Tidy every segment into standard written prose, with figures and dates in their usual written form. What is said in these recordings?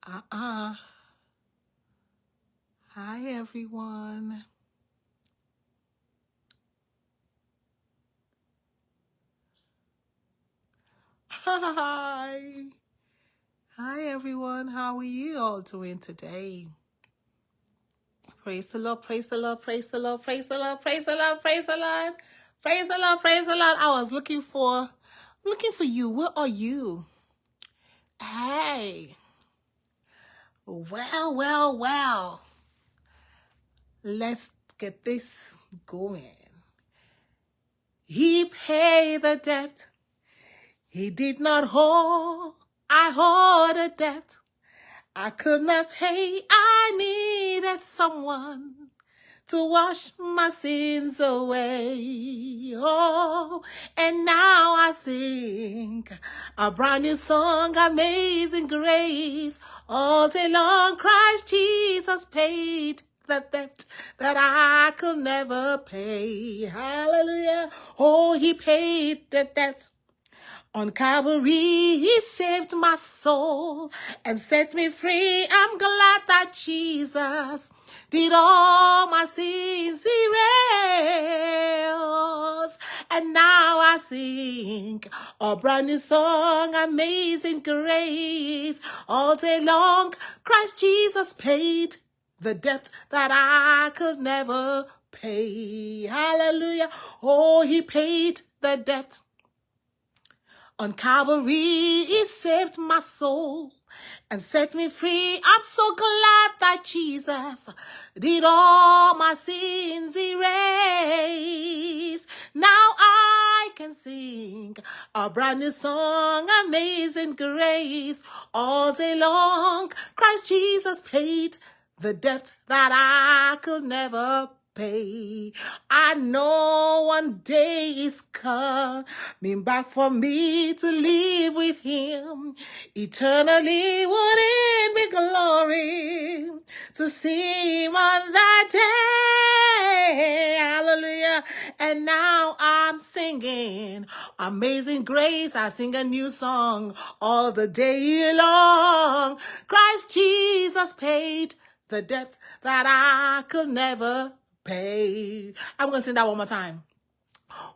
Uh-uh. Hi, everyone. Hi. Hi, everyone. How are you all doing today? Praise the Lord, praise the Lord, praise the Lord, praise the Lord, praise the Lord, praise the Lord, praise the Lord, praise the Lord. I was looking for you. Where are you? Hey. Well. Let's get this going. He paid the debt. He did not hold. I hold a debt I could not pay. I needed someone to wash my sins away. Oh, and now I sing a brand new song, Amazing Grace. All day long, Christ Jesus paid the debt that I could never pay. Hallelujah. Oh, he paid the debt. On Calvary, he saved my soul and set me free. I'm glad that Jesus did all my sins erase. And now I sing a brand new song, Amazing Grace. All day long, Christ Jesus paid the debt that I could never pay. Hallelujah. Oh, he paid the debt. On Calvary, he saved my soul and set me free. I'm so glad that Jesus did all my sins erase. Now I can sing a brand new song, Amazing Grace. All day long, Christ Jesus paid the debt that I could never pay. I know one day is coming back for me to live with him eternally. Wouldn't be glory to see him on that day. Hallelujah. And now I'm singing Amazing Grace. I sing a new song all the day long. Christ Jesus paid the debt that I could never pay. I'm going to sing that one more time.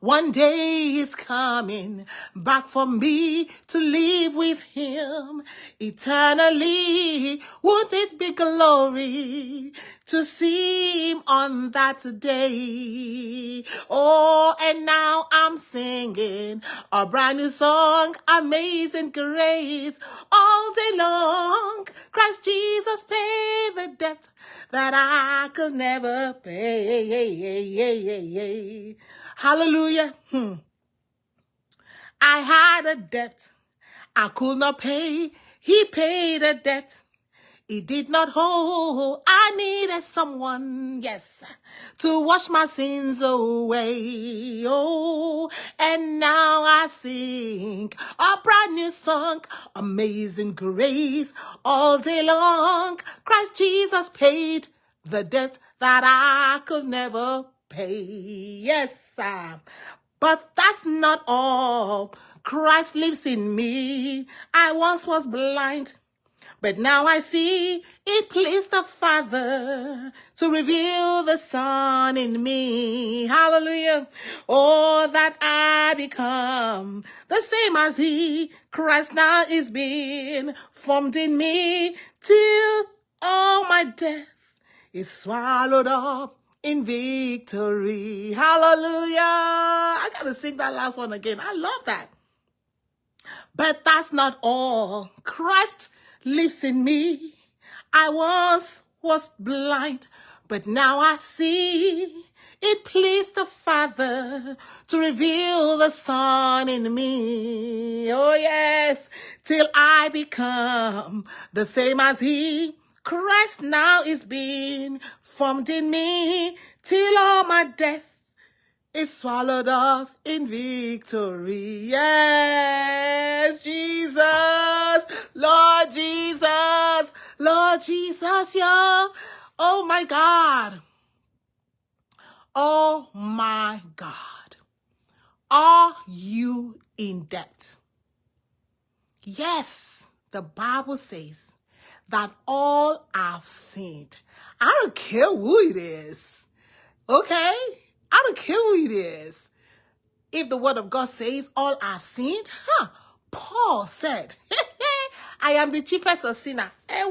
One day is coming back for me to live with him eternally. Won't it be glory to see him on that day? Oh, and now I'm singing a brand new song, Amazing Grace. All day long, Christ Jesus paid the debt that I could never pay. Hallelujah. I had a debt I could not pay. He paid a debt he did not hold. I needed someone, yes, to wash my sins away. Oh, and now I sing a brand new song, Amazing Grace. All day long, Christ Jesus paid the debt that I could never pay. Yes, but that's not all. Christ lives in me. I once was blind, but now I see. It pleased the Father to reveal the Son in me. Hallelujah. Oh, that I become the same as he. Christ now is being formed in me till all my death is swallowed up in victory. Hallelujah. I gotta sing that last one again. I love that. But that's not all. Christ lives in me. I once was blind, but now I see. It pleased the Father to reveal the Son in me. Oh yes, till I become the same as he. Christ now is being formed in me till all my death is swallowed up in victory. Yes, Jesus, Lord Jesus, Lord Jesus, yo. Oh my God. Oh my God. Are you in debt? Yes, the Bible says that all have sinned. I don't care who it is. Okay? I don't care who it is. If the word of God says all have sinned, Paul said, I am the chiefest of sinners. If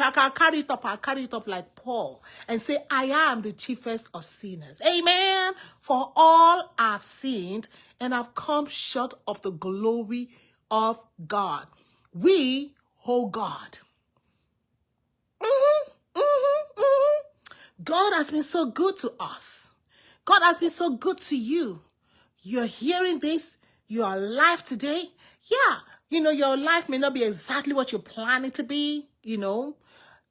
I can carry it up, I'll carry it up like Paul and say, I am the chiefest of sinners. Amen. For all have sinned and have come short of the glory of God. We, oh God. God has been so good to us. God has been so good to you. You're hearing this. You are alive today. Yeah, your life may not be exactly what you're planning to be. You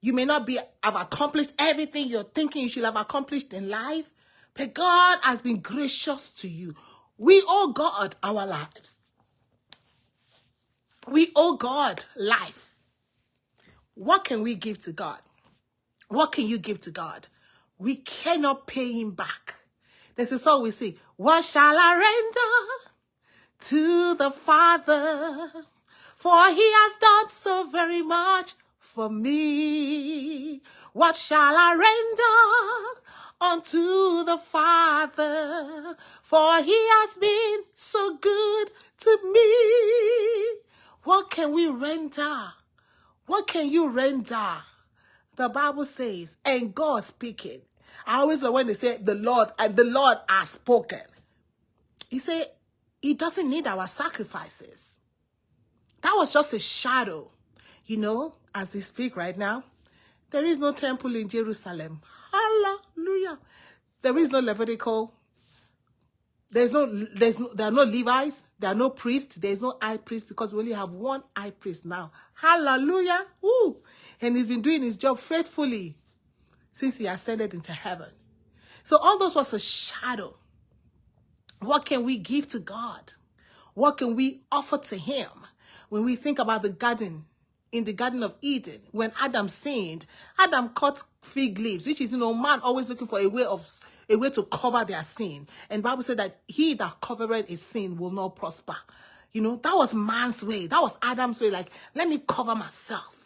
may not have accomplished everything you're thinking you should have accomplished in life. But God has been gracious to you. We owe God our lives. We owe God life. What can we give to God? What can you give to God? We cannot pay him back. This is all we see. What shall I render to the Father? For he has done so very much for me. What shall I render unto the Father? For he has been so good to me. What can we render? What can you render? The Bible says, and God speaking. I always know when they say the Lord, and the Lord has spoken. He said, he doesn't need our sacrifices. That was just a shadow. As we speak right now, there is no temple in Jerusalem. Hallelujah. There is no Levitical. There are no Levites. There are no priests. There is no high priest because we only have one high priest now. Hallelujah. Ooh. And he's been doing his job faithfully since he ascended into heaven. So all those was a shadow. What can we give to God? What can we offer to him? When we think about the garden, in the Garden of Eden, when Adam sinned, Adam cut fig leaves, which is, man always looking for a way to cover their sin. And the Bible said that he that covereth his sin will not prosper. That was man's way. That was Adam's way. Like, let me cover myself.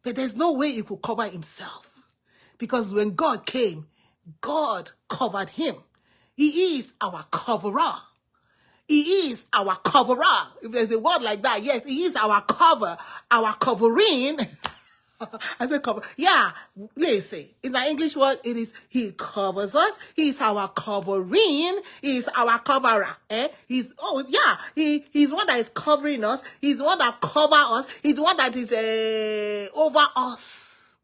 But there's no way he could cover himself. Because when God came, God covered him. He is our coverer. He is our coverer. If there's a word like that, yes, he is our cover, our covering. I said cover. Yeah, listen. In the English word, it is he covers us. He's our covering. He's our coverer. He's one that is covering us. He's the one that covers us. He's the one that is over us.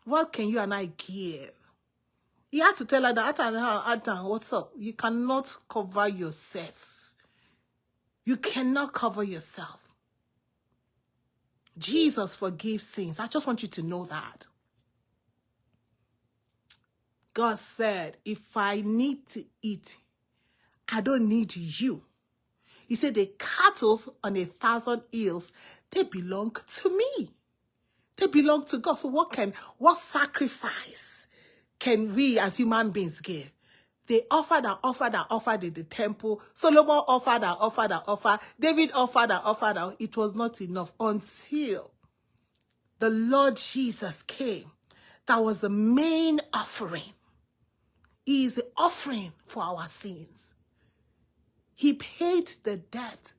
What can you and I give? He had to tell her that, Adam, what's up? You cannot cover yourself. You cannot cover yourself. Jesus forgives sins. I just want you to know that. God said, if I need to eat, I don't need you. He said, the cattle on 1,000 hills, they belong to me. They belong to God. So what sacrifice can we as human beings give? They offered in the temple. Solomon offered. David offered. It was not enough until the Lord Jesus came. That was the main offering. He is the offering for our sins. He paid the debt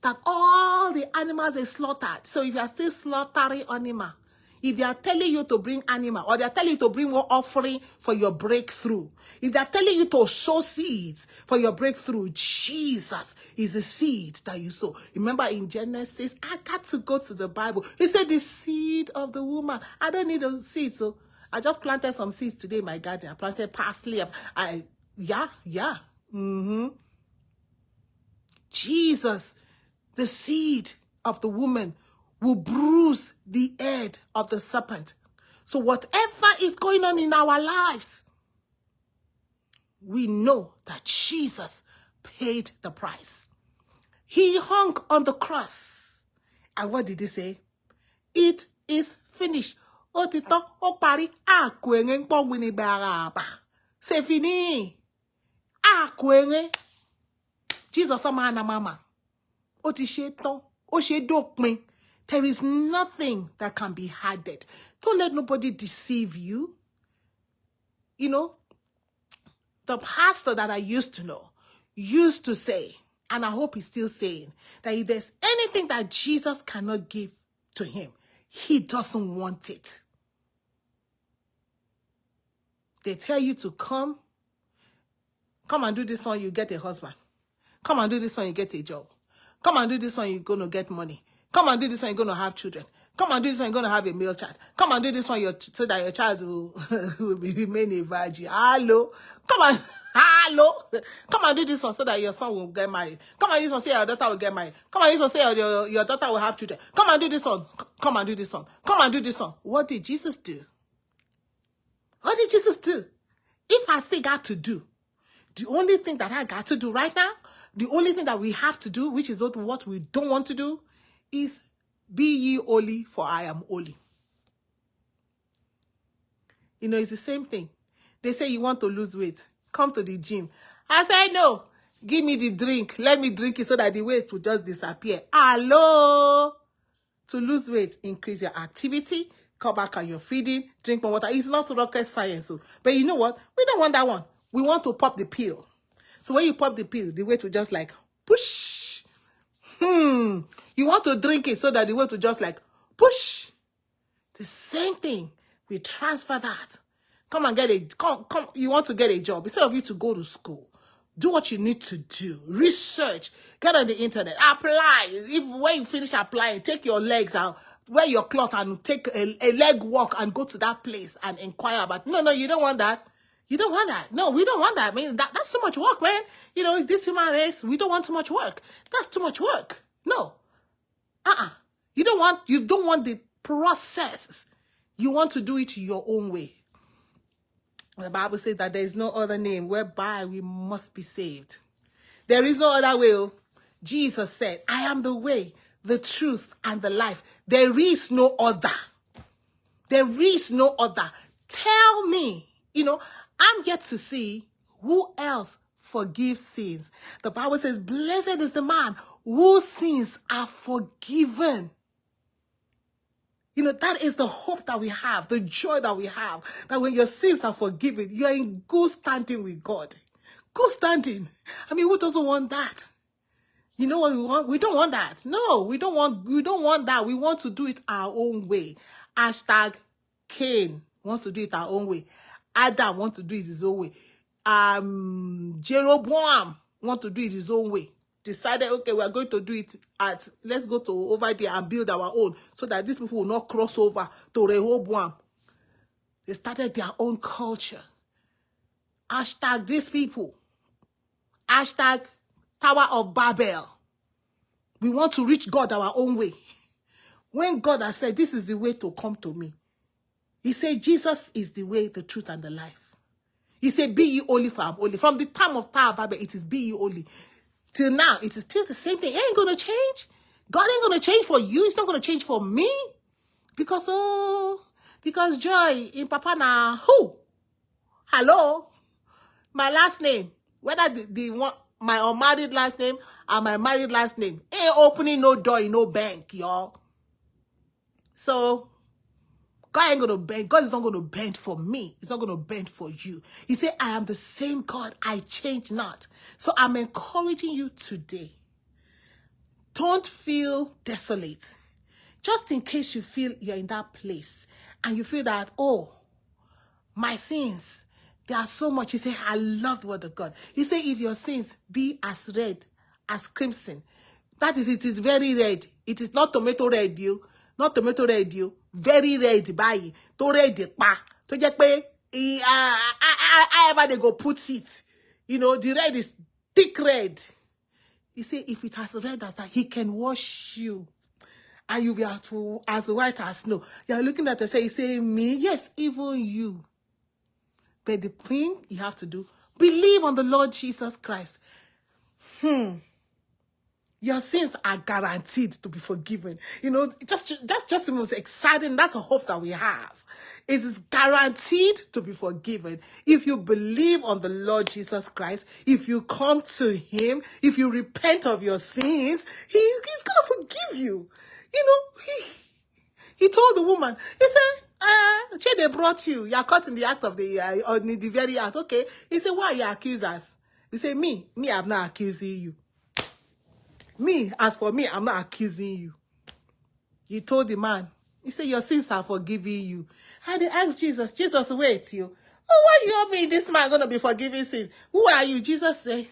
that all the animals they slaughtered. So if you are still slaughtering animal, if they are telling you to bring animal, or they are telling you to bring one offering for your breakthrough, if they are telling you to sow seeds for your breakthrough, Jesus is the seed that you sow. Remember in Genesis, I got to go to the Bible. He said the seed of the woman. I don't need those seeds, so I just planted some seeds today in my garden. I planted parsley. Jesus, the seed of the woman, will bruise the head of the serpent. So whatever is going on in our lives, we know that Jesus paid the price. He hung on the cross. And what did he say? It is finished. C'est fini. Jesus amana mama. Oti shetan. O she dopin. There is nothing that can be added. Don't let nobody deceive you. You know, the pastor that I used to know used to say, and I hope he's still saying, that if there's anything that Jesus cannot give to him, he doesn't want it. They tell you to come and do this one, you get a husband. Come and do this one, you get a job. Come and do this one, you're going to get money. Come and do this one, you're going to have children. Come and do this one, you're going to have a male child. Come and do this one, so that your child will remain a virgin. Hello. Come and do this one so that your son will get married. Come and do this one so your daughter will get married. Come and do this one so your daughter will have children. Come and do this one. Come and do this one. Come and do this one. What did Jesus do? What did Jesus do? If I still got to do, the only thing that I got to do right now, the only thing that we have to do, which is what we don't want to do, is be ye holy, for I am holy. You know, it's the same thing. They say you want to lose weight. Come to the gym. I say, no. Give me the drink. Let me drink it so that the weight will just disappear. Hello? To lose weight, increase your activity, cut back on your feeding, drink more water. It's not rocket science. But you know what? We don't want that one. We want to pop the pill. So when you pop the pill, the weight will just like push. You want to drink it so that the weight will just like push. The same thing. We transfer that. Come and get a come. You want to get a job. Instead of you to go to school, do what you need to do. Research. Get on the internet. Apply. When you finish applying, take your legs out, wear your cloth and take a leg walk and go to that place and inquire about. No, you don't want that. You don't want that. No, we don't want that. I mean, that's too much work, man. You know, this human race, we don't want too much work. That's too much work. No. You don't want the process. You want to do it your own way. The Bible says that there is no other name whereby we must be saved. There is no other way. Jesus said, I am the way, the truth, and the life. There is no other. There is no other. Tell me, I'm yet to see who else forgives sins. The Bible says, blessed is the man whose sins are forgiven. That is the hope that we have, the joy that we have, that when your sins are forgiven, you are in good standing with God. Good standing. I mean, who doesn't want that? You know what we want? We don't want that. No, we don't want that. We want to do it our own way. Hashtag Cain wants to do it our own way. Adam wants to do it his own way. Jeroboam wants to do it his own way. Decided, okay, we are going to do it let's go to over there and build our own so that these people will not cross over to Rehoboam. They started their own culture. Hashtag these people. Hashtag Tower of Babel. We want to reach God our own way. When God has said, this is the way to come to me. He said, Jesus is the way, the truth, and the life. He said, be ye holy, for I am holy. From the time of Tower of Babel, it is be ye holy. Till now, it is still the same thing. It ain't going to change. God ain't going to change for you. It's not going to change for me. Because joy in Papa na who? Hello? My last name. Whether the one, my unmarried last name or my married last name, ain't opening no door in no bank, y'all. So, God ain't going to bend. God is not going to bend for me. It's not going to bend for you. He said, I am the same God. I change not. So I'm encouraging you today. Don't feel desolate. Just in case you feel you're in that place and you feel that, oh, my sins, they are so much. He said, I love the word of God. He said, if your sins be as red as crimson, that is, it is very red. It is not tomato red, you. Not tomato red, you. Very red, buy to red pa. To just pay, however they go put it. The red is thick red. He said, if it has red as that, he can wash you. And you'll be as white as snow. You're looking at her, he say, me? Yes, even you. But the thing you have to do, believe on the Lord Jesus Christ. Your sins are guaranteed to be forgiven. That's just the most exciting. That's a hope that we have. It is guaranteed to be forgiven. If you believe on the Lord Jesus Christ, if you come to him, if you repent of your sins, he's going to forgive you. You know, he told the woman, he said, they brought you. You are caught in the act of on the very act. Okay. He said, why are you accusers? He said, me, I'm not accusing you. Me, as for me, I'm not accusing you. He told the man, he said, your sins are forgiven you. And they asked Jesus, wait, you. Oh, why you mean this man going to be forgiving sins? Who are you? Jesus said,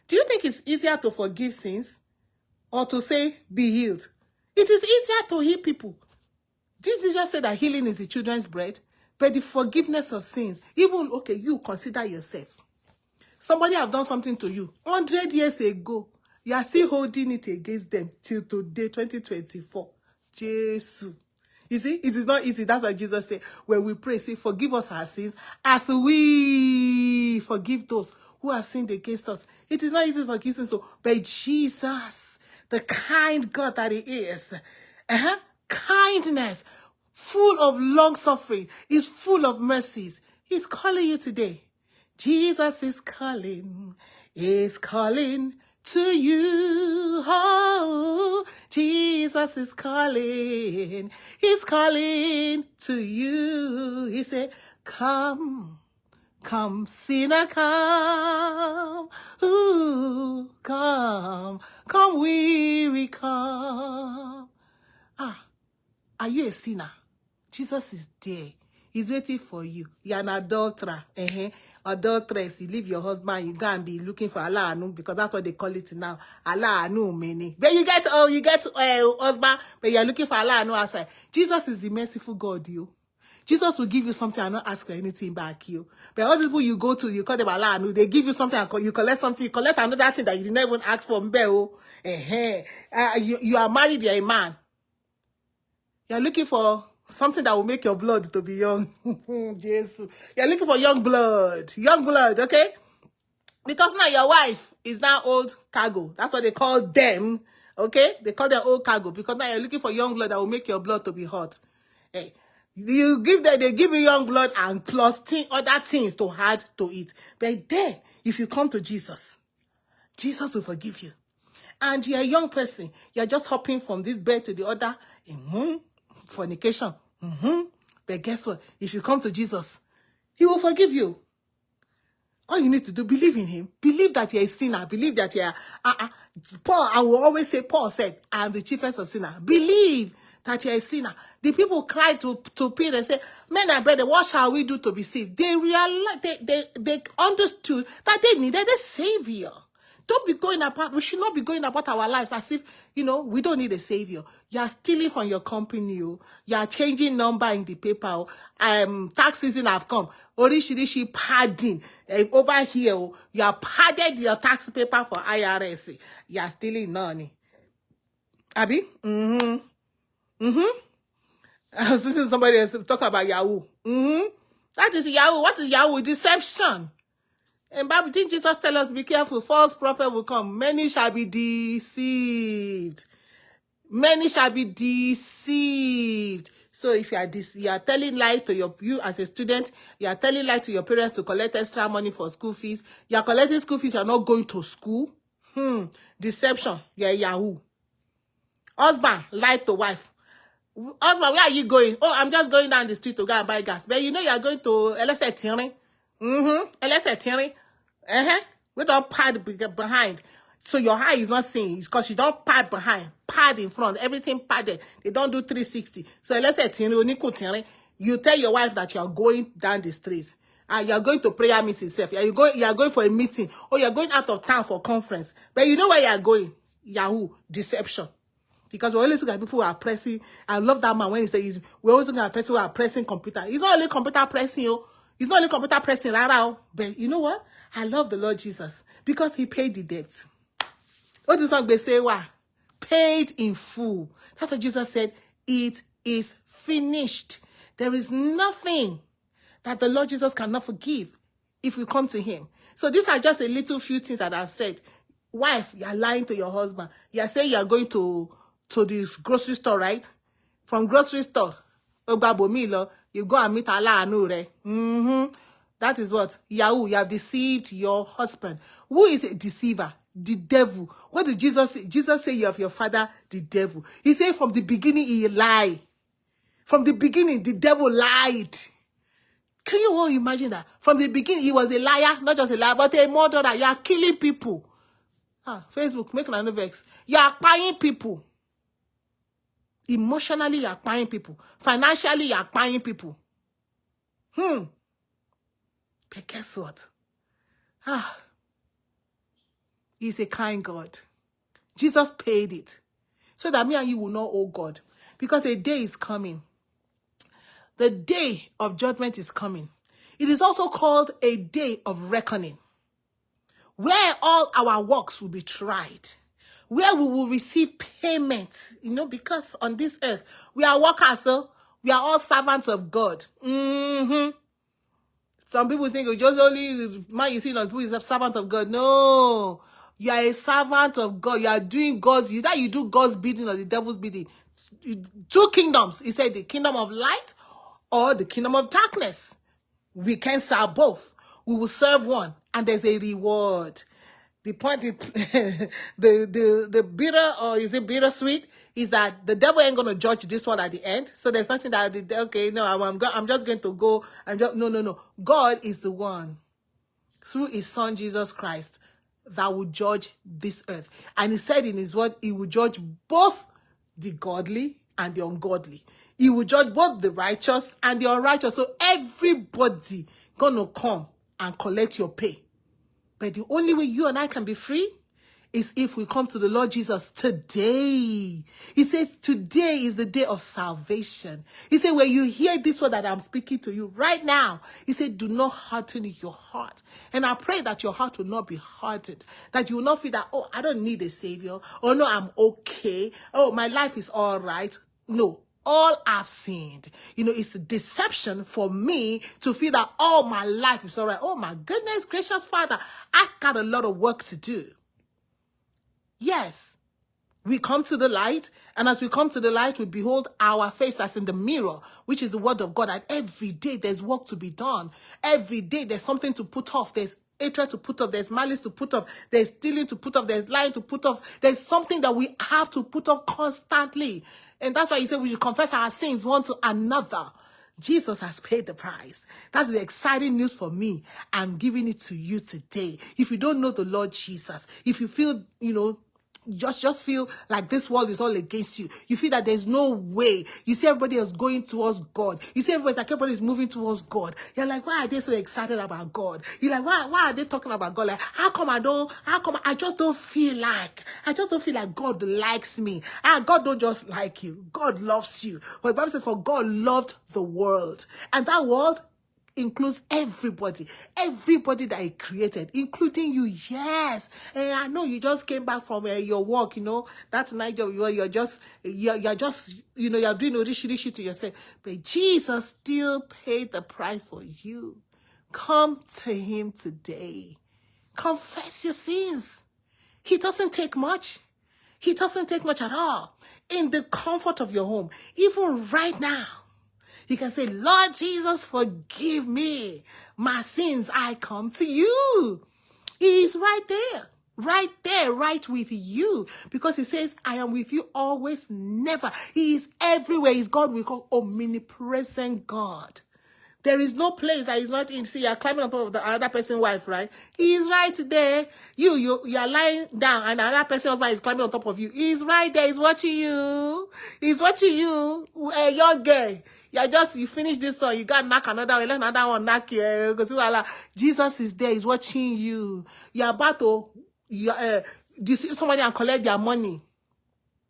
do you think it's easier to forgive sins or to say, be healed? It is easier to heal people. Did Jesus say that healing is the children's bread? But the forgiveness of sins, even, okay, you consider yourself. Somebody have done something to you 100 years ago. You are still holding it against them till today, 2024. Jesus. You see, it is not easy. That's why Jesus said, when we pray, say, forgive us our sins as we forgive those who have sinned against us. It is not easy to forgive sins, so, but Jesus, the kind God that he is, kindness, full of long suffering, is full of mercies. He's calling you today. Jesus is calling to you. Oh, Jesus is calling. He's calling to you. He said, come, sinner, come. Ooh, come, weary, come. Are you a sinner? Jesus is there. He's waiting for you. You're an adulterer. Adulteress, you leave your husband, you go and be looking for Allah Anu, because that's what they call it now. Allah Anu many. But you get husband, but you're looking for Allah Anu outside. Jesus is the merciful God, you. Jesus will give you something and not ask for anything back, you. But all the people you go to, you call them Allah Anu, they give you something and you collect something, you collect another thing that you didn't even ask for. You are married, you're a man. You're looking for something that will make your blood to be young. Jesus. You're looking for young blood, okay? Because now your wife is now old cargo. That's what they call them, okay? They call them old cargo because now you're looking for young blood that will make your blood to be hot. Hey, they give you young blood and plus other things to add to it. But there, if you come to Jesus, Jesus will forgive you. And you're a young person. You're just hopping from this bed to the other. Fornication. But guess what? If you come to Jesus, he will forgive you. All you need to do, believe in him. Believe that you're a sinner. Believe that you're Paul, I will always say, Paul said, I am the chiefest of sinners. Believe that you're a sinner. The people cried to Peter and said, men and brethren, what shall we do to be saved? They realized, they understood that they needed a savior. Don't be going about, we should not be going about our lives as if, we don't need a savior. You are stealing from your company. You are changing number in the paper. Tax season have come. Orishi padding. Over here, you are padded your tax paper for IRS. You are stealing money. Abi? I was listening to somebody else talk about Yahoo. That is Yahoo. What is Yahoo? Deception. And Bible, didn't Jesus tell us, be careful, false prophet will come. Many shall be deceived. Many shall be deceived. So if you are telling lie to you as a student, you are telling lie to your parents to collect extra money for school fees. You are collecting school fees, you are not going to school. Deception. You are Yahoo. Husband, lie to wife. Husband, where are you going? Oh, I'm just going down the street to go and buy gas. But you are going to LSA Tiring. We don't pad behind. So your eye is not seeing because you don't pad behind, pad in front, everything padded. They don't do 360. So let's say you tell your wife that you are going down the streets and you are going to prayer meeting itself. You are going for a meeting or you are going out of town for conference. But you know where you are going? Yahoo, deception. Because we always look at people who are pressing. I love that man when he says we always look at people who are pressing computer. It's not only computer pressing, It's not only computer pressing, but you know what? I love the Lord Jesus because he paid the debt. What does that say? What? Paid in full. That's what Jesus said. It is finished. There is nothing that the Lord Jesus cannot forgive if we come to him. So these are just a little few things that I've said. Wife, you are lying to your husband. You are saying you are going to this grocery store, right? From grocery store, you go and meet Allah Anure. That is what? Yahoo, you have deceived your husband. Who is a deceiver? the devil. What did Jesus say? Jesus said you have your father, the devil. He said from the beginning he lied. From the beginning, the devil lied. Can you all imagine that? From the beginning, he was a liar, not just a liar, but a murderer. You are killing people. Facebook, make an vex. You are buying people. Emotionally, you are buying people. Financially, you are buying people. But guess what? He's a kind God. Jesus paid it. So that me and you will not owe God. Because a day is coming. The day of judgment is coming. It is also called a day of reckoning, where all our works will be tried, where we will receive payment, because on this earth, we are workers, so we are all servants of God. Some people think you just only, man, you see, people is a servant of God. No, you are a servant of God. You are doing God's, either you do God's bidding or the devil's bidding. Two kingdoms. He said the kingdom of light or the kingdom of darkness. We can serve both. We will serve one, and there's a reward. The point is, the bitter, or is it bittersweet, is that the devil ain't gonna judge this one at the end. So there's nothing that I'm just going to go. No. God is the one through His Son Jesus Christ that will judge this earth, and He said in His word, He will judge both the godly and the ungodly. He will judge both the righteous and the unrighteous. So everybody gonna come and collect your pay. But the only way you and I can be free is if we come to the Lord Jesus today. He says today is the day of salvation. He said when you hear this word that I'm speaking to you right now, He said do not harden your heart. And I pray that your heart will not be hardened. That you will not feel that, oh, I don't need a savior. Oh, no, I'm okay. Oh, my life is all right. No. All I've sinned, it's a deception for me to feel that all my life is all right. Oh my goodness gracious Father, I got a lot of work to do. Yes, we come to the light, and as we come to the light, we behold our face as in the mirror, which is the word of God. And every day there's work to be done. Every day there's something to put off. There's hatred to put off. There's malice to put off. There's stealing to put off. There's lying to put off. There's something that we have to put off constantly. And that's why He said we should confess our sins one to another. Jesus has paid the price. That's the exciting news for me. I'm giving it to you today. If you don't know the Lord Jesus, if you feel, just feel like this world is all against you. You feel that there's no way. You see everybody else going towards God. You see everybody's moving towards God. You're like, why are they so excited about God? You're like, why are they talking about God? Like, how come I just don't feel like God likes me. God don't just like you. God loves you. But the Bible says, for God loved the world. And that world includes everybody that He created, including you. Yes, and I know you just came back from your work. That night you're just doing rishi to yourself, but Jesus still paid the price for you. Come to Him today. Confess your sins. He doesn't take much. He doesn't take much at all. In the comfort of your home, even right now, you can say, Lord Jesus, forgive me. My sins, I come to you. He is right there, right with you. Because He says, I am with you always, never. He is everywhere. He's God we call omnipresent God. There is no place that He's not in. See, you're climbing on top of the other person's wife, right? He is right there. You are lying down, and the other person's wife is climbing on top of you. He's right there. He's watching you. He's watching you. Hey, young girl. You finish this song, you got to knock another one, let another one knock you. Jesus is there, He's watching you. You're about to deceive somebody and collect their money.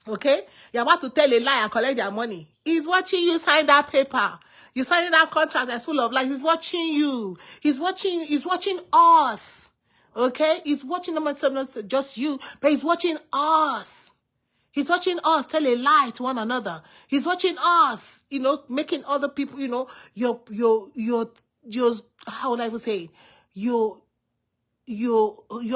Okay? You're about to tell a lie and collect their money. He's watching you sign that paper. You signing that contract that's full of lies. He's watching you. He's watching us. Okay? He's watching them, not just you, but He's watching us. He's watching us tell a lie to one another. He's watching us, making other people, you're how would I even say, you're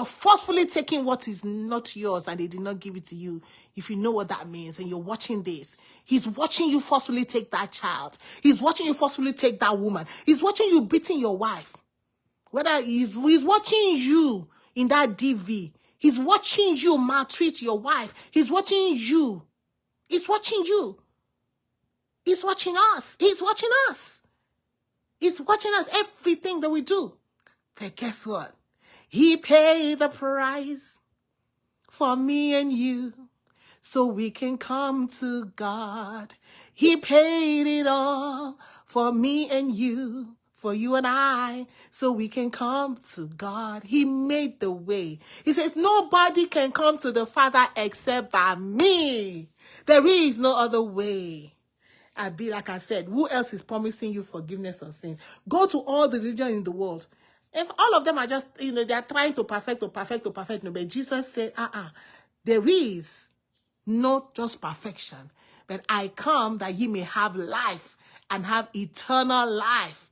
forcefully taking what is not yours and they did not give it to you. If you know what that means and you're watching this, He's watching you forcefully take that child. He's watching you forcefully take that woman. He's watching you beating your wife. Whether he's watching you in that DV, He's watching you maltreat your wife. He's watching you. He's watching you. He's watching us. He's watching us. He's watching us, everything that we do. But guess what? He paid the price for me and you so we can come to God. He paid it all for me and you, for you and I, so we can come to God. He made the way. He says, nobody can come to the Father except by me. There is no other way. Like I said, who else is promising you forgiveness of sin? Go to all the religions in the world. If all of them are just, they are trying to perfect. But Jesus said, there is not just perfection, but I come that ye may have life and have eternal life.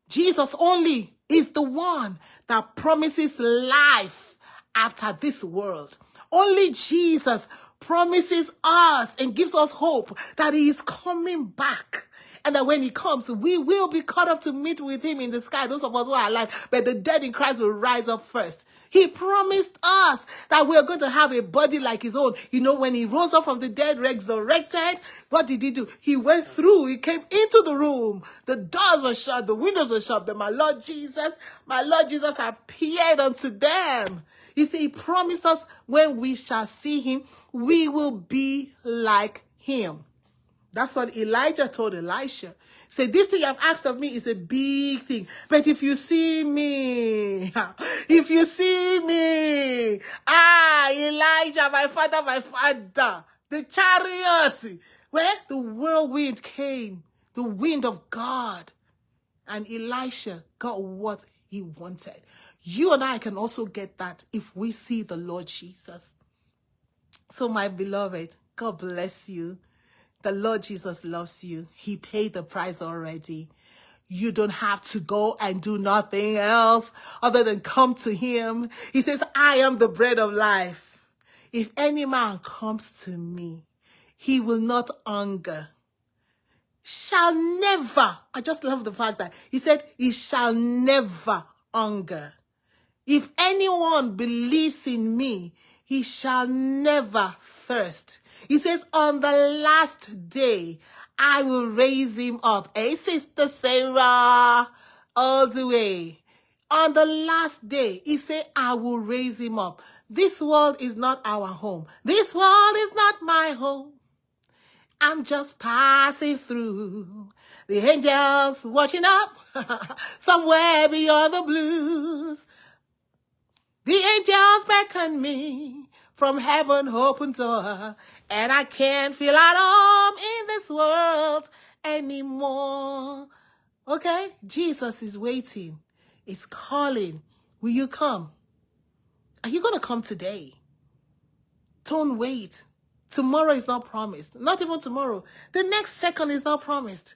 Jesus only is the one that promises life after this world. Only Jesus promises us and gives us hope that he is coming back. And that when he comes, we will be caught up to meet with him in the sky. Those of us who are alive, but the dead in Christ will rise up first. He promised us that we are going to have a body like his own. When he rose up from the dead, resurrected, what did he do? He went through, he came into the room. The doors were shut, the windows were shut. But my Lord Jesus appeared unto them. He promised us when we shall see him, we will be like him. That's what Elijah told Elisha. He said, this thing you have asked of me is a big thing. But if you see me, Elijah, my father, the chariot, where the whirlwind came, the wind of God, and Elisha got what he wanted. You and I can also get that if we see the Lord Jesus. So my beloved, God bless you. The Lord Jesus loves you. He paid the price already. You don't have to go and do nothing else other than come to him. He says, I am the bread of life. If any man comes to me, he will not hunger. Shall never. I just love the fact that he said, he shall never hunger. If anyone believes in me, he shall never thirst. He says, on the last day, I will raise him up. Hey, Sister Sarah, all the way. On the last day, he said, I will raise him up. This world is not our home. This world is not my home. I'm just passing through. The angels watching up somewhere beyond the blues. The angels beckon me from heaven, open door, and I can't feel at home in this world anymore. Okay? Jesus is waiting. He's calling. Will you come? Are you going to come today? Don't wait. Tomorrow is not promised. Not even tomorrow. The next second is not promised.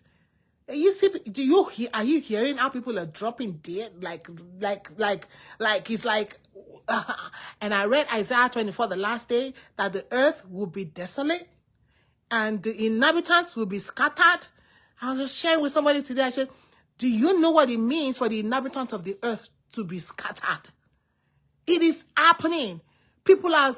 You see, are you hearing how people are dropping dead? Like it's like, and I read Isaiah 24, the last day, that the earth will be desolate and the inhabitants will be scattered. I was just sharing with somebody today. I said, do you know what it means for the inhabitants of the earth to be scattered? It is happening. People are,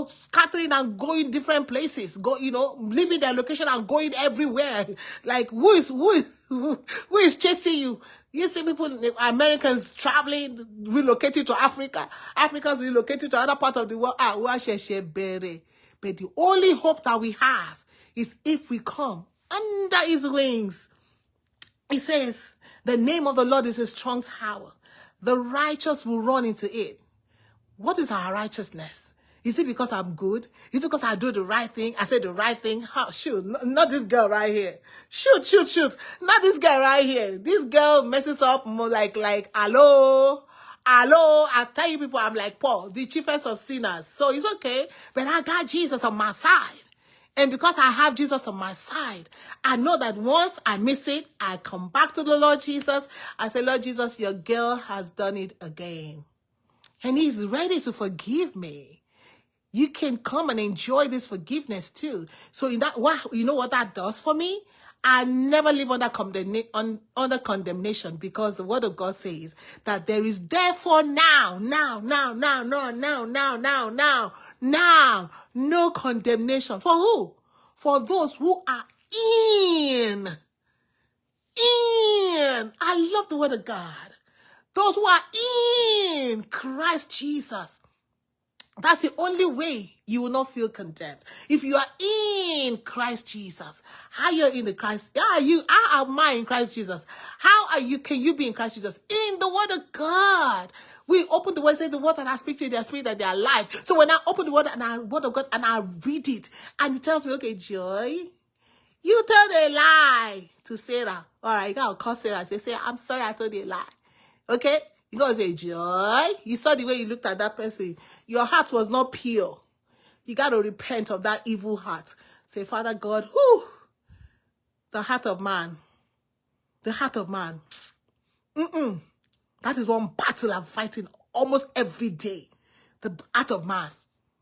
scattering and going different places, leaving their location and going everywhere. Like, who is chasing you? You see people, Americans traveling, relocating to Africa. Africans relocating to other parts of the world. But the only hope that we have is if we come under his wings. He says, the name of the Lord is a strong tower. The righteous will run into it. What is our righteousness? Is it because I'm good? Is it because I do the right thing? I say the right thing? Oh, shoot, not this girl right here. Shoot. Not this guy right here. This girl messes up more like, hello. I tell you people, I'm like Paul, the chiefest of sinners. So it's okay. But I got Jesus on my side. And because I have Jesus on my side, I know that once I miss it, I come back to the Lord Jesus. I say, Lord Jesus, your girl has done it again. And he's ready to forgive me. You can come and enjoy this forgiveness too. So in that, you know what that does for me? I never live under condemnation, because the word of God says that there is therefore now, no condemnation. For who? For those who are in. I love the word of God. Those who are in Christ Jesus. That's the only way you will not feel condemned. If you are in Christ Jesus, how you're in the Christ, how am I in Christ Jesus? Can you be in Christ Jesus? In the word of God. We open the word, say the word that I speak to you, their spirit and their life. So when I open the word of God and I read it, and it tells me, okay, Joy, you told a lie to Sarah. All right, you gotta call Sarah and say, Sarah, I'm sorry I told you a lie. Okay? You gotta say, Joy, you saw the way you looked at that person. Your heart was not pure. You gotta repent of that evil heart. Say, Father God, the heart of man. The heart of man. That is one battle I'm fighting almost every day. The heart of man.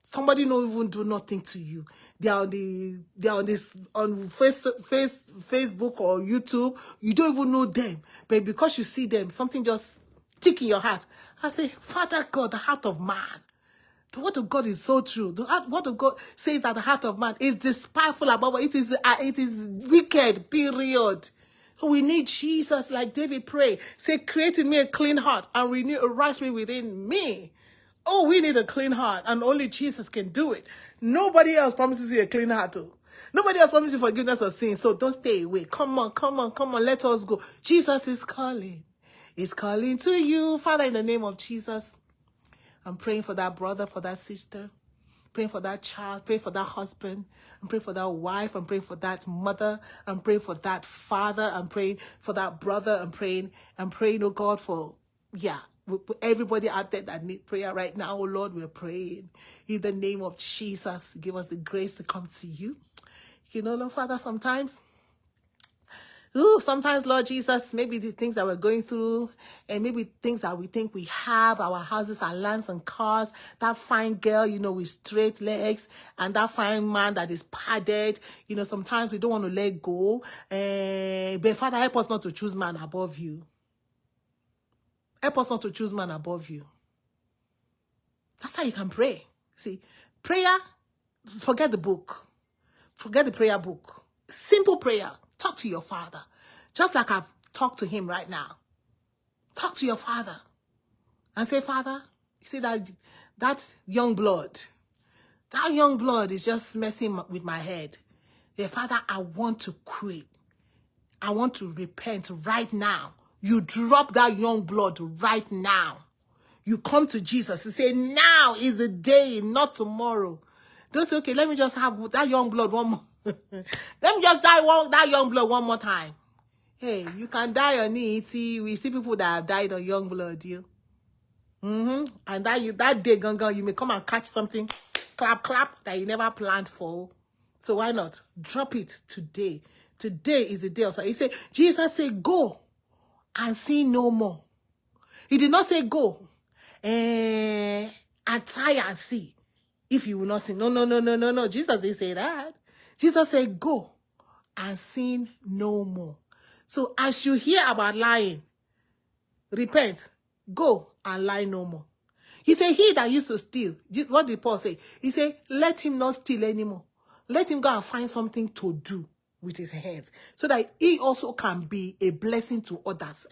Somebody don't even do nothing to you. They're on Facebook or YouTube. You don't even know them. But because you see them, something just tick in your heart. I say, Father God, the heart of man. The word of God is so true. The word of God says that the heart of man is despiteful above all. It is wicked, period. We need Jesus, like David prayed. Say, create in me a clean heart and renew a right spirit within me. Oh, we need a clean heart, and only Jesus can do it. Nobody else promises you a clean heart, too. Nobody else promises you forgiveness of sins, so don't stay away. Come on, let us go. Jesus is calling. He's calling to you. Father, in the name of Jesus, I'm praying for that brother, for that sister. Praying for that child, praying for that husband, I'm praying for that wife, I'm praying for that mother, I'm praying for that father, I'm praying for that brother, I'm praying, oh God, for, everybody out there that need prayer right now. Oh Lord, we're praying in the name of Jesus. Give us the grace to come to you. You know, Lord Father, sometimes, Lord Jesus, maybe the things that we're going through, and maybe things that we think we have, our houses, our lands and cars, that fine girl, with straight legs, and that fine man that is padded, sometimes we don't want to let go. But Father, help us not to choose man above you. Help us not to choose man above you. That's how you can pray. See, prayer, forget the book. Forget the prayer book. Simple prayer. Talk to your Father. Just like I've talked to him right now. Talk to your Father. And say, Father, you see that young blood. That young blood is just messing with my head. Yeah, Father, I want to quit. I want to repent right now. You drop that young blood right now. You come to Jesus and say, now is the day, not tomorrow. Don't say, okay, let me just have that young blood one more. Let me just that young blood one more time. Hey, you can die on it. See, we see people that have died on young blood, And that day, you may come and catch something, clap, that you never planned for. So why not? Drop it today. Today is the day of salvation. You say, Jesus said, go and sin no more. He did not say go and try and see if you will not sin. No. Jesus didn't say that. Jesus said, go and sin no more. So as you hear about lying, repent, go and lie no more. He said, he that used to steal, what did Paul say? He said, let him not steal anymore. Let him go and find something to do with his hands so that he also can be a blessing to others.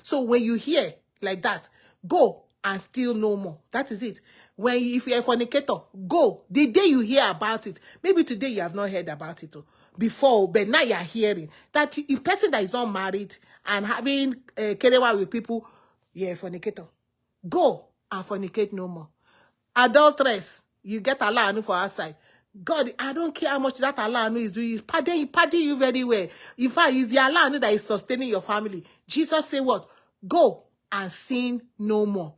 So when you hear like that, go and steal no more. That is it. If you're a fornicator, go. The day you hear about it, maybe today you have not heard about it before, but now you're hearing that a person that is not married and having kerewa with people, you're a fornicator. Go and fornicate no more. Adulteress, you get Allah for outside. God, I don't care how much that Allah is doing. He's pardoning you very well. In fact, it's the Allah that is sustaining your family. Jesus said what? Go and sin no more.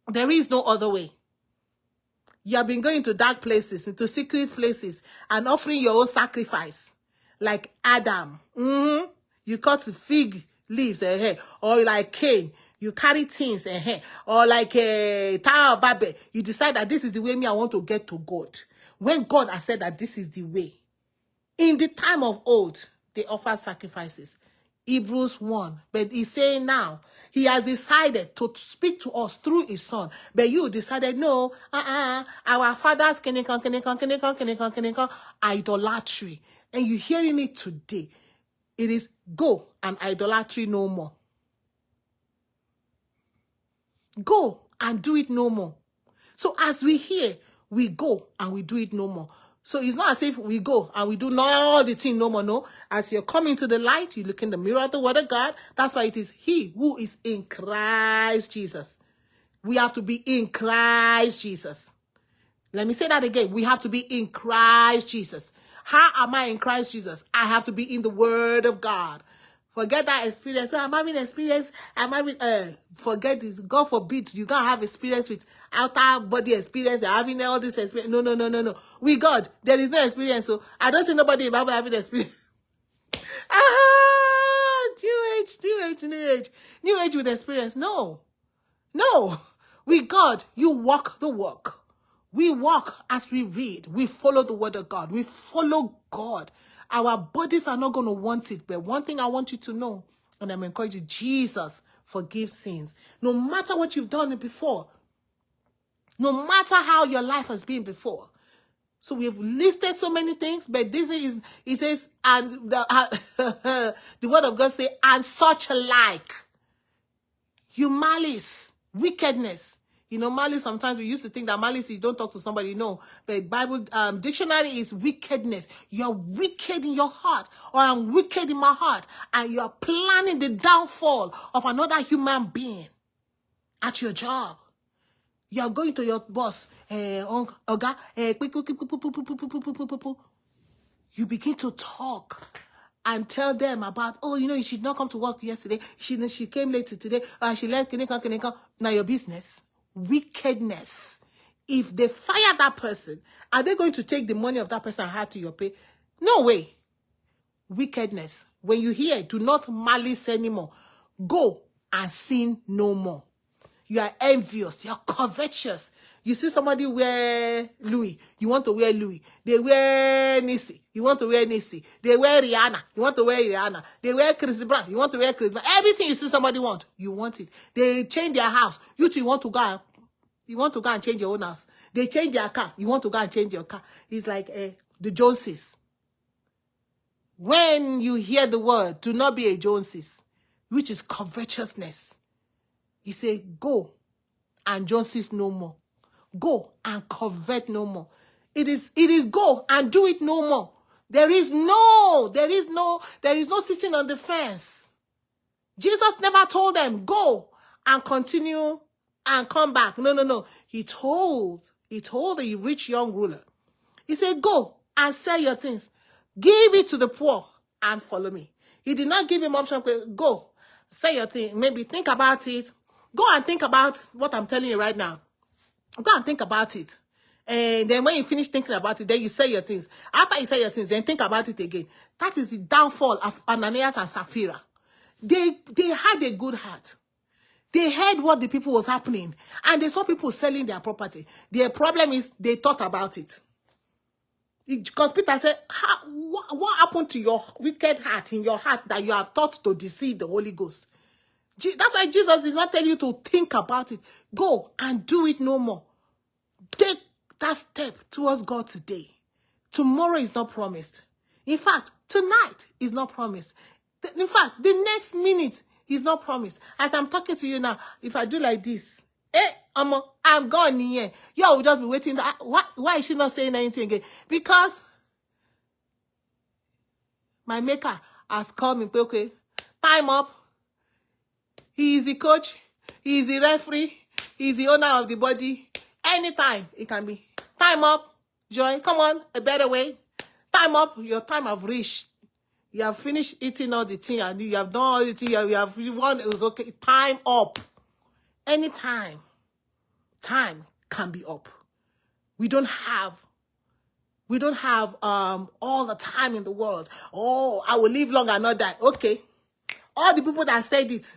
There is no other way. You have been going to dark places, into secret places, and offering your own sacrifice. Like Adam. You cut fig leaves, or like Cain. You carry things, or like Tower of Babel. You decide that this is the way I want to get to God. When God has said that this is the way. In the time of old, they offer sacrifices. Hebrews 1. But he's saying now, he has decided to speak to us through his son. But you decided, no, our fathers, idolatry. And you're hearing it today. It is go and idolatry no more. Go and do it no more. So as we hear, we go and we do it no more. So it's not as if we go and we do all the thing no more. No. As you're coming to the light, you look in the mirror of the word of God. That's why it is he who is in Christ Jesus. We have to be in Christ Jesus. Let me say that again. We have to be in Christ Jesus. How am I in Christ Jesus? I have to be in the word of God. Forget that experience. I'm having experience. Forget this. God forbid you can't have experience with outer body experience. You're having all this experience. No. With God, there is no experience. So I don't see nobody in the Bible having experience. New age with experience. No. With God, you walk the walk. We walk as we read. We follow the word of God. We follow God. Our bodies are not going to want it. But one thing I want you to know, and I'm encouraging you, Jesus forgives sins. No matter what you've done before. No matter how your life has been before. So we've listed so many things, but this is, it says, and the word of God says, and such like. You malice, wickedness. You know, malice, sometimes we used to think that malice is don't talk to somebody. No. But Bible dictionary is wickedness. You're wicked in your heart. Or I'm wicked in my heart. And you're planning the downfall of another human being at your job. You're going to your boss. You begin to talk and tell them about, oh, you know, you should not come to work yesterday. She came late today. She left. Now your business. Wickedness. If they fire that person, are they going to take the money of that person and add to your pay? No way. Wickedness. When you hear, do not malice anymore. Go and sin no more. You are envious. You are covetous. You see somebody wear Louis. You want to wear Louis. They wear Nisi. You want to wear Nisi. They wear Rihanna. You want to wear Rihanna. They wear Chris Brown. You want to wear Chris Brown. Everything you see somebody want, you want it. They change their house. You too, you want to go and change your own house. They change their car. You want to go and change your car. It's like the Joneses. When you hear the word, do not be a Joneses, which is covetousness. He said, go and Joneses no more. Go and covet no more. It is go and do it no more. There is no sitting on the fence. Jesus never told them, go and continue and come back. No. He told the rich young ruler. He said, go and sell your things. Give it to the poor and follow me. He did not give him option. Go, sell your thing. Maybe think about it. Go and think about what I'm telling you right now. Go and think about it. And then when you finish thinking about it, then you say your things. After you say your things, then think about it again. That is the downfall of Ananias and Sapphira. They had a good heart. They heard what the people was happening. And they saw people selling their property. Their problem is they thought about it. Because Peter said, what happened to your wicked heart, in your heart, that you have thought to deceive the Holy Ghost? That's why Jesus is not telling you to think about it. Go and do it no more. Take that step towards God today. Tomorrow is not promised. In fact, tonight is not promised. In fact, the next minute is not promised. As I'm talking to you now, if I do like this, I'm gone here. You will just be waiting. Why is she not saying anything again? Because my maker has called me. Okay, time up. He is the coach. He is the referee. He is the owner of the body. Anytime it can be. Time up. Joy, come on. A better way. Time up. Your time have reached. You have finished eating all the thing. And you have done all the thing. You want, okay, time up. Anytime. Time can be up. We don't have all the time in the world. Oh, I will live long and not die. Okay. All the people that said it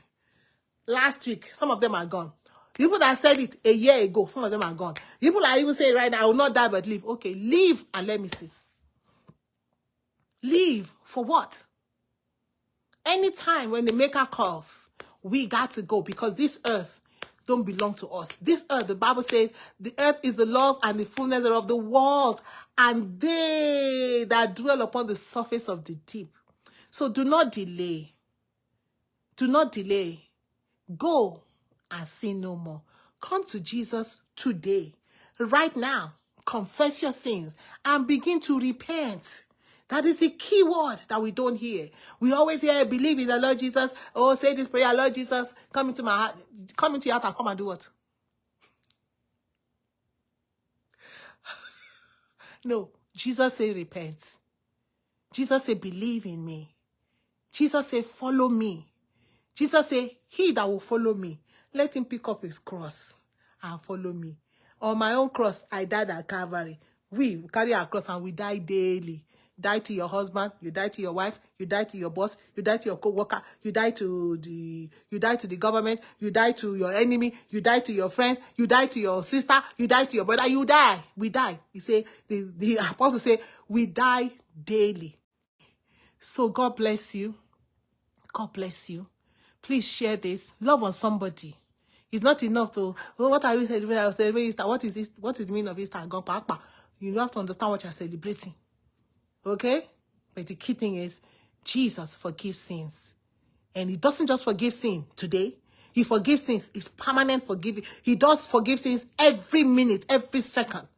last week, some of them are gone. People that said it a year ago, some of them are gone. People are even saying right now, I will not die but live. Okay, live and let me see. Live for what? Anytime when the maker calls, we got to go, because this earth don't belong to us. This earth, the Bible says, the earth is the Lord's and the fullness thereof, the world, and they that dwell upon the surface of the deep. So do not delay. Do not delay. Go and sin no more. Come to Jesus today, right now. Confess your sins and begin to repent. That is the key word that we don't hear. We always hear, believe in the Lord Jesus. Oh, say this prayer, Lord Jesus, come into my heart. Come into your heart and come and do what? No, Jesus said repent. Jesus said believe in me. Jesus said follow me. Jesus said he that will follow me, let him pick up his cross and follow me. On my own cross, I died at Calvary. We carry our cross and we die daily. Die to your husband, you die to your wife, you die to your boss, you die to your co-worker, you die to the government, you die to your enemy, you die to your friends, you die to your sister, you die to your brother, you die. We die. He say, the apostle say, we die daily. So God bless you. God bless you. Please share this. Love on somebody. It's not enough to, oh, what are we celebrating? Easter. What is this? What is the meaning of Easter? You have to understand what you're celebrating. Okay? But the key thing is, Jesus forgives sins. And he doesn't just forgive sin today. He forgives sins. It's permanent forgiving. He does forgive sins every minute, every second.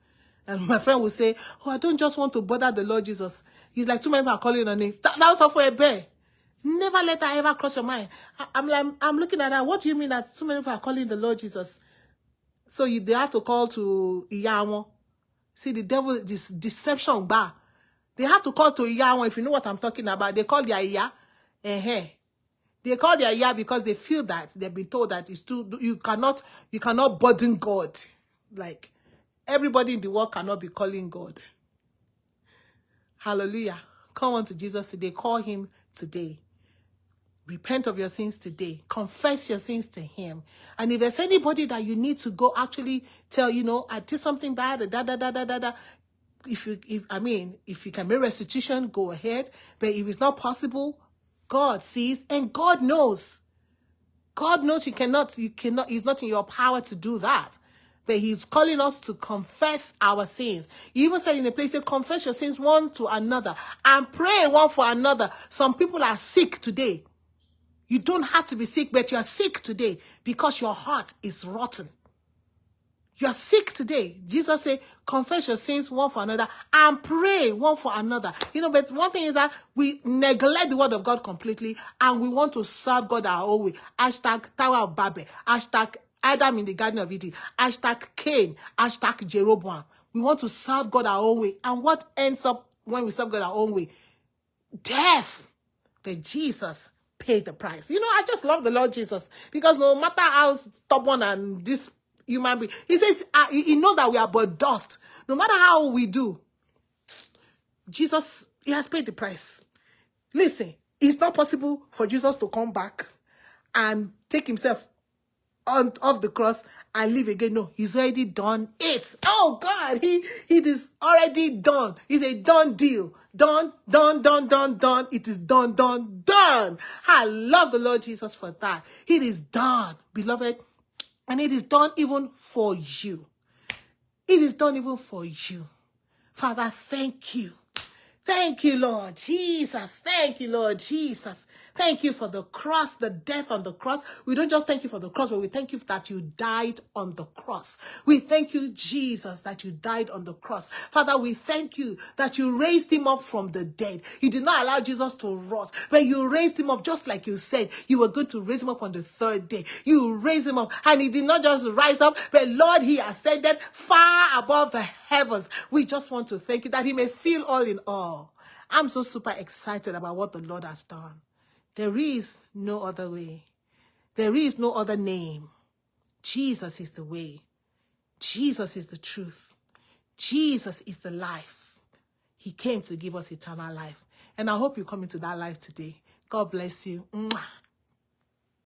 And my friend will say, oh, I don't just want to bother the Lord Jesus. He's like, too many people are calling on him. That's all for a bear. Never let that ever cross your mind. I'm looking at that. What do you mean that so many people are calling the Lord Jesus? So they have to call to Iyawon. See, the devil, this deception bar. They have to call to Iyawon. If you know what I'm talking about, they call their Iya. They call their Iya because they feel that they've been told that it's too. You cannot burden God. Like everybody in the world cannot be calling God. Hallelujah. Come on to Jesus today. Call him today. Repent of your sins today. Confess your sins to him. And if there's anybody that you need to go actually tell, I did something bad, If you can make restitution, go ahead. But if it's not possible, God sees and God knows. God knows you cannot, it's not in your power to do that. But he's calling us to confess our sins. He even said in a place, confess your sins one to another and pray one for another. Some people are sick today. You don't have to be sick, but you're sick today because your heart is rotten. You're sick today. Jesus said, confess your sins one for another and pray one for another. But one thing is that we neglect the word of God completely and we want to serve God our own way. Hashtag Tower of Babel. Hashtag Adam in the Garden of Eden. Hashtag Cain. Hashtag Jeroboam. We want to serve God our own way. And what ends up when we serve God our own way? Death. But Jesus paid the price. I just love the Lord Jesus because no matter how stubborn and this human being, he says, he knows that we are but dust. No matter how we do, Jesus, he has paid the price. Listen, it's not possible for Jesus to come back and take himself off the cross and live again. No, he's already done it. Oh God, he is already done. It's a done deal. Done. It is done. I love the Lord Jesus for that. It is done, beloved. And it is done even for you. It is done even for you. Father, thank you. Thank you, Lord Jesus. Thank you, Lord Jesus. Thank you for the cross, the death on the cross. We don't just thank you for the cross, but we thank you that you died on the cross. We thank you, Jesus, that you died on the cross. Father, we thank you that you raised him up from the dead. You did not allow Jesus to rot, but you raised him up just like you said. You were going to raise him up on the third day. You raised him up, and he did not just rise up, but Lord, he ascended far above the heavens. We just want to thank you that he may feel all in all. I'm so super excited about what the Lord has done. There is no other way. There is no other name. Jesus is the way. Jesus is the truth. Jesus is the life. He came to give us eternal life. And I hope you come into that life today. God bless you. Mwah.